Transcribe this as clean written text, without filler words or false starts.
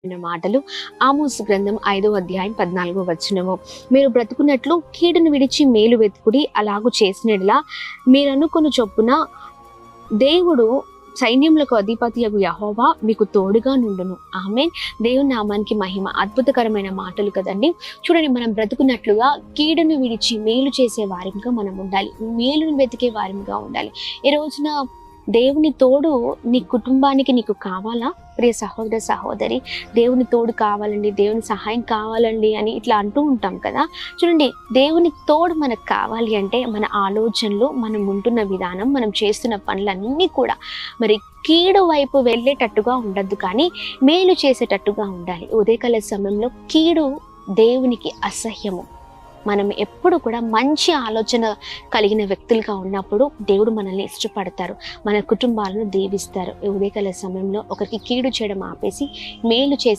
మాటలు ఆమోసు గ్రంథం 5వ అధ్యాయం 14వ వచనము. మీరు బ్రతుకున్నట్లు కీడును విడిచి మేలు వెతుకుడి, అలాగు చేసినట్లా మీరు అనుకుని చొప్పున దేవుడు సైన్యములకు అధిపతియగు యెహోవా మీకు తోడుగా నుండును. ఆమేన్. దేవుని నామానికి మహిమ. అద్భుతకరమైన మాటలు కదండి. చూడండి, మనం బ్రతుకున్నట్లుగా కీడును విడిచి మేలు చేసే వారిగా మనం ఉండాలి, మేలును వెతికే వారిగా ఉండాలి. ఈ రోజున దేవుని తోడు నీ కుటుంబానికి నీకు కావాలా? ప్రియ సహోదర సహోదరి, దేవుని తోడు కావాలండి, దేవుని సహాయం కావాలండి అని ఇట్లా అంటూ ఉంటాం కదా. చూడండి, దేవుని తోడు మనకు కావాలి అంటే మన ఆలోచనలు, మనం ఉంటున్న విధానం, మనం చేస్తున్న పనులన్నీ కూడా మరి కీడు వైపు వెళ్ళేటట్టుగా ఉండద్దు, కానీ మేలు చేసేటట్టుగా ఉండాలి. ఉదయకాల సమయంలో కీడు దేవునికి అసహ్యము. మనం ఎప్పుడు కూడా మంచి ఆలోచన కలిగిన వ్యక్తులుగా ఉన్నప్పుడు దేవుడు మనల్ని ఇష్టపడతారు, మన కుటుంబాలను దీవిస్తారు. ఉదయకాల సమయంలో ఒకరికి కీడు చేయడం ఆపేసి మేలు చేసి